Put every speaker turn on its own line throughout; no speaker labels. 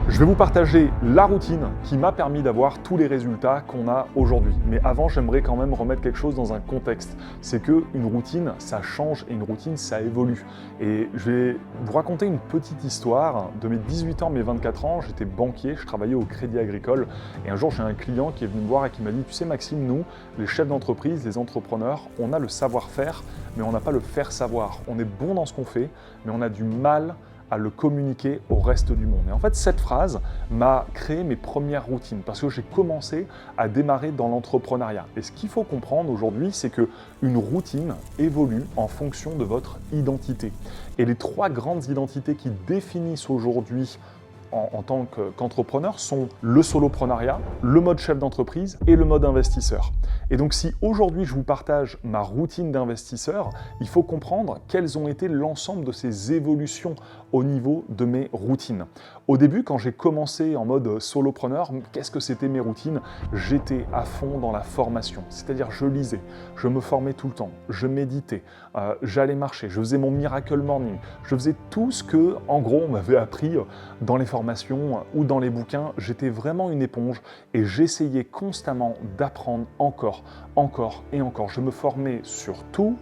Je vais vous partager la routine qui m'a permis d'avoir tous les résultats qu'on a aujourd'hui. Mais avant, j'aimerais quand même remettre quelque chose dans un contexte. C'est qu'une routine, ça change et une routine, ça évolue. Et je vais vous raconter une petite histoire. De mes 18 ans, mes 24 ans, j'étais banquier, je travaillais au Crédit Agricole. Et un jour, j'ai un client qui est venu me voir et qui m'a dit « Tu sais Maxime, nous, les chefs d'entreprise, les entrepreneurs, on a le savoir-faire, mais on n'a pas le faire-savoir. On est bon dans ce qu'on fait, mais on a du mal à le communiquer au reste du monde. » Et en fait, cette phrase m'a créé mes premières routines parce que j'ai commencé à démarrer dans l'entrepreneuriat. Et ce qu'il faut comprendre aujourd'hui, c'est qu'une routine évolue en fonction de votre identité. Et les trois grandes identités qui définissent aujourd'hui en tant qu'entrepreneur sont le soloprenariat, le mode chef d'entreprise et le mode investisseur. Et donc si aujourd'hui je vous partage ma routine d'investisseur, il faut comprendre quelles ont été l'ensemble de ces évolutions au niveau de mes routines. Au début, quand j'ai commencé en mode solopreneur, qu'est-ce que c'était mes routines? J'étais à fond dans la formation, c'est-à-dire je lisais, je me formais tout le temps, je méditais, j'allais marcher, je faisais mon Miracle Morning, je faisais tout ce que, en gros, on m'avait appris dans les formations ou dans les bouquins. J'étais vraiment une éponge et j'essayais constamment d'apprendre encore et encore. Je me formais sur tout,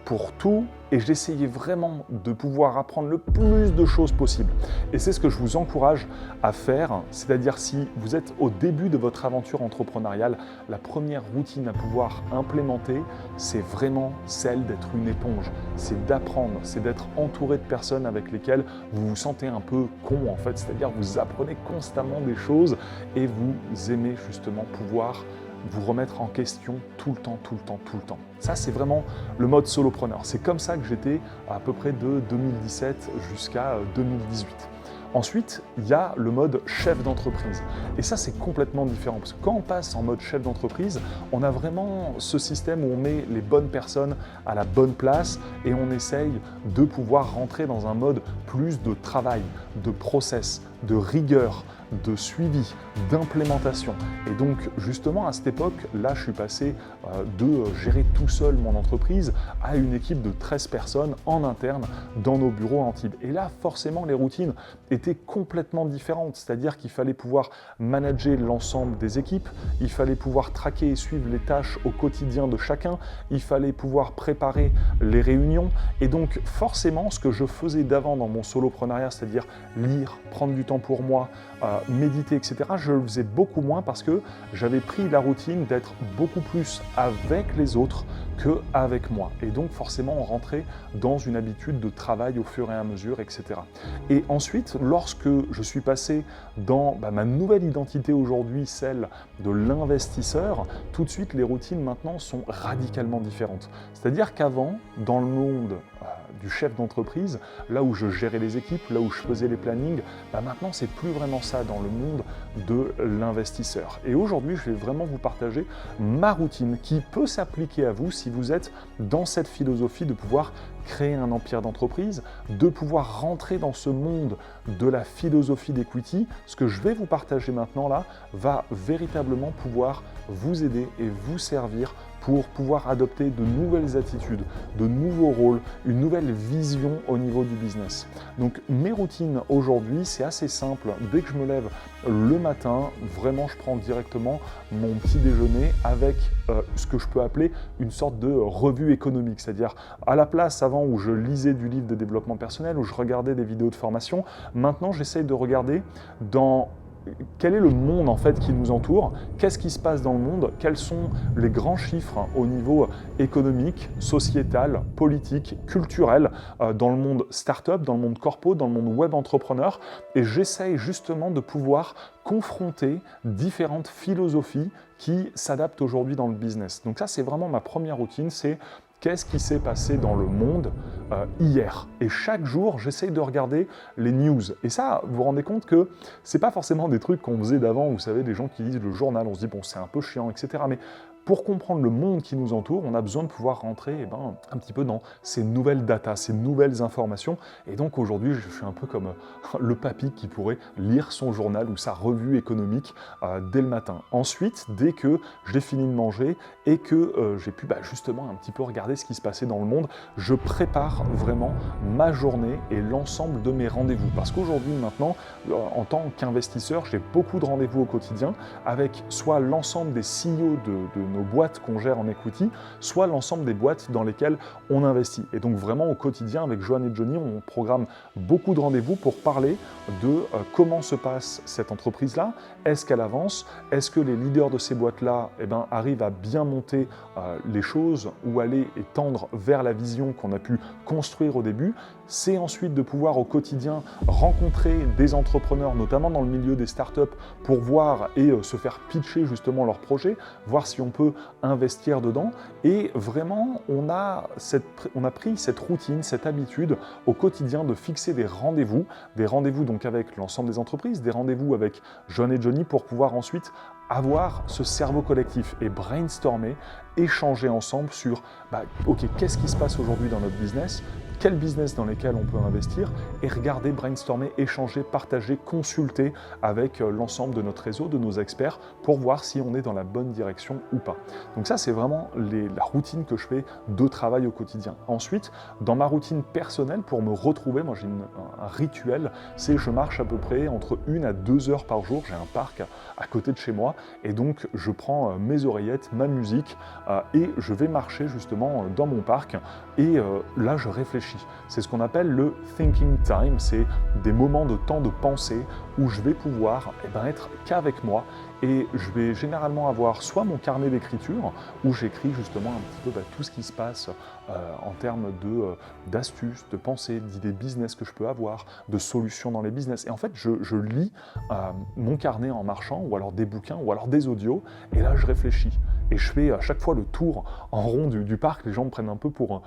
pour tout, et j'essayais vraiment de pouvoir apprendre le plus de choses possible. Et c'est ce que je vous encourage à faire, c'est-à-dire si vous êtes au début de votre aventure entrepreneuriale, la première routine à pouvoir implémenter, c'est vraiment celle d'être une éponge. C'est d'apprendre, c'est d'être entouré de personnes avec lesquelles vous vous sentez un peu con en fait, c'est-à-dire vous apprenez constamment des choses et vous aimez justement pouvoir vous remettre en question tout le temps. Ça, c'est vraiment le mode solopreneur. C'est comme ça que j'étais à peu près de 2017 jusqu'à 2018. Ensuite, il y a le mode chef d'entreprise. Et ça, c'est complètement différent. Parce que quand on passe en mode chef d'entreprise, on a vraiment ce système où on met les bonnes personnes à la bonne place et on essaye de pouvoir rentrer dans un mode plus de travail, de process, de rigueur, de suivi, d'implémentation. Et donc, justement, à cette époque, là, je suis passé de gérer tout seul mon entreprise à une équipe de 13 personnes en interne dans nos bureaux à Antibes. Et là, forcément, les routines étaient complètement différentes. C'est-à-dire qu'il fallait pouvoir manager l'ensemble des équipes, il fallait pouvoir traquer et suivre les tâches au quotidien de chacun, il fallait pouvoir préparer les réunions. Et donc, forcément, ce que je faisais d'avant dans mon soloprenariat, c'est-à-dire lire, prendre du temps pour moi, méditer, etc., je le faisais beaucoup moins parce que j'avais pris la routine d'être beaucoup plus avec les autres qu'avec moi. Et donc forcément, on rentrait dans une habitude de travail au fur et à mesure, etc. Et ensuite, lorsque je suis passé dans ma nouvelle identité aujourd'hui, celle de l'investisseur, tout de suite, les routines maintenant sont radicalement différentes. C'est-à-dire qu'avant, dans le monde du chef d'entreprise, là où je gérais les équipes, là où je faisais les plannings, maintenant c'est plus vraiment ça dans le monde de l'investisseur. Et aujourd'hui, je vais vraiment vous partager ma routine qui peut s'appliquer à vous si vous êtes dans cette philosophie de pouvoir créer un empire d'entreprise, de pouvoir rentrer dans ce monde de la philosophie d'equity. Ce que je vais vous partager maintenant là va véritablement pouvoir vous aider et vous servir pour pouvoir adopter de nouvelles attitudes, de nouveaux rôles, une nouvelle vision au niveau du business. Donc mes routines aujourd'hui, c'est assez simple. Dès que je me lève le matin, vraiment je prends directement mon petit déjeuner avec ce que je peux appeler une sorte de revue économique. C'est-à-dire à la place avant où je lisais du livre de développement personnel, où je regardais des vidéos de formation, maintenant j'essaye de regarder dans quel est le monde en fait qui nous entoure, qu'est-ce qui se passe dans le monde, quels sont les grands chiffres au niveau économique, sociétal, politique, culturel, dans le monde start-up, dans le monde corpo, dans le monde web entrepreneur, et j'essaye justement de pouvoir confronter différentes philosophies qui s'adaptent aujourd'hui dans le business. Donc ça, c'est vraiment ma première routine, c'est qu'est-ce qui s'est passé dans le monde hier. Et chaque jour, j'essaye de regarder les news. Et ça, vous vous rendez compte que c'est pas forcément des trucs qu'on faisait d'avant, vous savez, des gens qui lisent le journal, on se dit bon, c'est un peu chiant, etc. Mais pour comprendre le monde qui nous entoure, on a besoin de pouvoir rentrer un petit peu dans ces nouvelles datas, ces nouvelles informations. Et donc aujourd'hui, je suis un peu comme le papy qui pourrait lire son journal ou sa revue économique dès le matin. Ensuite, dès que j'ai fini de manger et que j'ai pu justement un petit peu regarder ce qui se passait dans le monde, je prépare vraiment ma journée et l'ensemble de mes rendez-vous. Parce qu'aujourd'hui, maintenant, en tant qu'investisseur, j'ai beaucoup de rendez-vous au quotidien avec soit l'ensemble des CEO de nos boîtes qu'on gère en equity, soit l'ensemble des boîtes dans lesquelles on investit. Et donc vraiment au quotidien, avec Johan et Johnny, on programme beaucoup de rendez-vous pour parler de comment se passe cette entreprise-là, est-ce qu'elle avance, est-ce que les leaders de ces boîtes-là arrivent à bien monter les choses ou aller et tendre vers la vision qu'on a pu construire au début. C'est ensuite de pouvoir au quotidien rencontrer des entrepreneurs, notamment dans le milieu des startups, pour voir et se faire pitcher justement leurs projets, voir si on peut investir dedans. Et vraiment, on a pris cette routine, cette habitude au quotidien de fixer des rendez-vous donc avec l'ensemble des entreprises, des rendez-vous avec Johan et Johnny pour pouvoir ensuite avoir ce cerveau collectif et brainstormer, échanger ensemble sur ok, qu'est-ce qui se passe aujourd'hui dans notre business, quel business dans lesquels on peut investir, et regarder, brainstormer, échanger, partager, consulter avec l'ensemble de notre réseau, de nos experts, pour voir si on est dans la bonne direction ou pas. Donc ça, c'est vraiment la routine que je fais de travail au quotidien. Ensuite, dans ma routine personnelle, pour me retrouver, moi j'ai un rituel, c'est je marche à peu près entre 1 à 2 heures par jour. J'ai un parc à côté de chez moi, et donc je prends mes oreillettes, ma musique, et je vais marcher justement dans mon parc, et là je réfléchis. C'est ce qu'on appelle le thinking time, c'est des moments de temps de pensée où je vais pouvoir être qu'avec moi, et je vais généralement avoir soit mon carnet d'écriture où j'écris justement un petit peu tout ce qui se passe en termes d'astuces, de pensées, d'idées business que je peux avoir, de solutions dans les business. Et en fait, je lis mon carnet en marchant, ou alors des bouquins, ou alors des audios, et là je réfléchis. Et je fais à chaque fois le tour en rond du parc, les gens me prennent un peu pour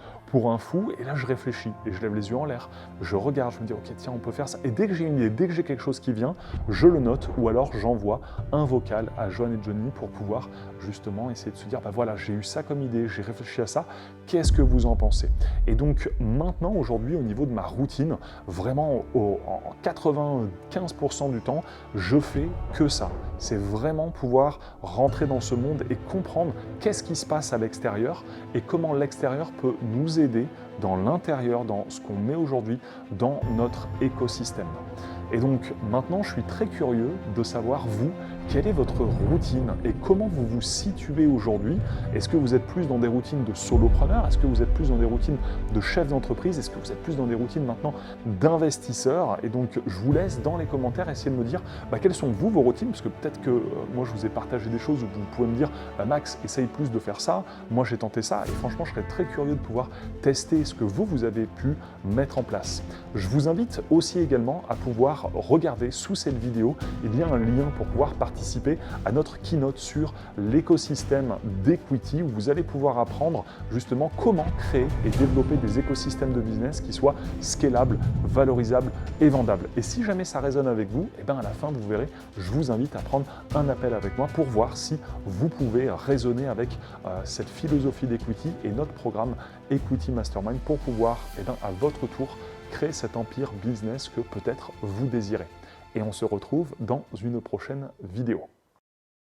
un fou, et là je réfléchis, et je lève les yeux en l'air, je regarde, je me dis ok tiens on peut faire ça, et dès que j'ai une idée, dès que j'ai quelque chose qui vient, je le note, ou alors j'envoie un vocal à Johan et Johnny pour pouvoir justement essayer de se dire voilà, j'ai eu ça comme idée, j'ai réfléchi à ça, qu'est-ce que vous en pensez? Et donc maintenant, aujourd'hui, au niveau de ma routine, vraiment en 95% du temps, je fais que ça. C'est vraiment pouvoir rentrer dans ce monde et comprendre qu'est-ce qui se passe à l'extérieur et comment l'extérieur peut nous aider dans l'intérieur, dans ce qu'on met aujourd'hui dans notre écosystème. Et donc maintenant, je suis très curieux de savoir, vous, quelle est votre routine et comment vous vous situez aujourd'hui? Est-ce que vous êtes plus dans des routines de solopreneur? Est-ce que vous êtes plus dans des routines de chef d'entreprise? Est-ce que vous êtes plus dans des routines maintenant d'investisseurs? Et donc, je vous laisse dans les commentaires essayer de me dire quelles sont vos routines, parce que peut-être que moi, je vous ai partagé des choses où vous pouvez me dire Max, essaye plus de faire ça, moi j'ai tenté ça, et franchement, je serais très curieux de pouvoir tester ce que vous avez pu mettre en place. Je vous invite aussi également à pouvoir regarder sous cette vidéo, il y a un lien pour pouvoir participer à notre keynote sur l'écosystème d'Equity, où vous allez pouvoir apprendre justement comment créer et développer des écosystèmes de business qui soient scalables, valorisables et vendables. Et si jamais ça résonne avec vous, à la fin, vous verrez, je vous invite à prendre un appel avec moi pour voir si vous pouvez raisonner avec cette philosophie d'Equity et notre programme Equity Mastermind pour pouvoir, à votre tour, créer cet empire business que peut-être vous désirez. Et on se retrouve dans une prochaine vidéo.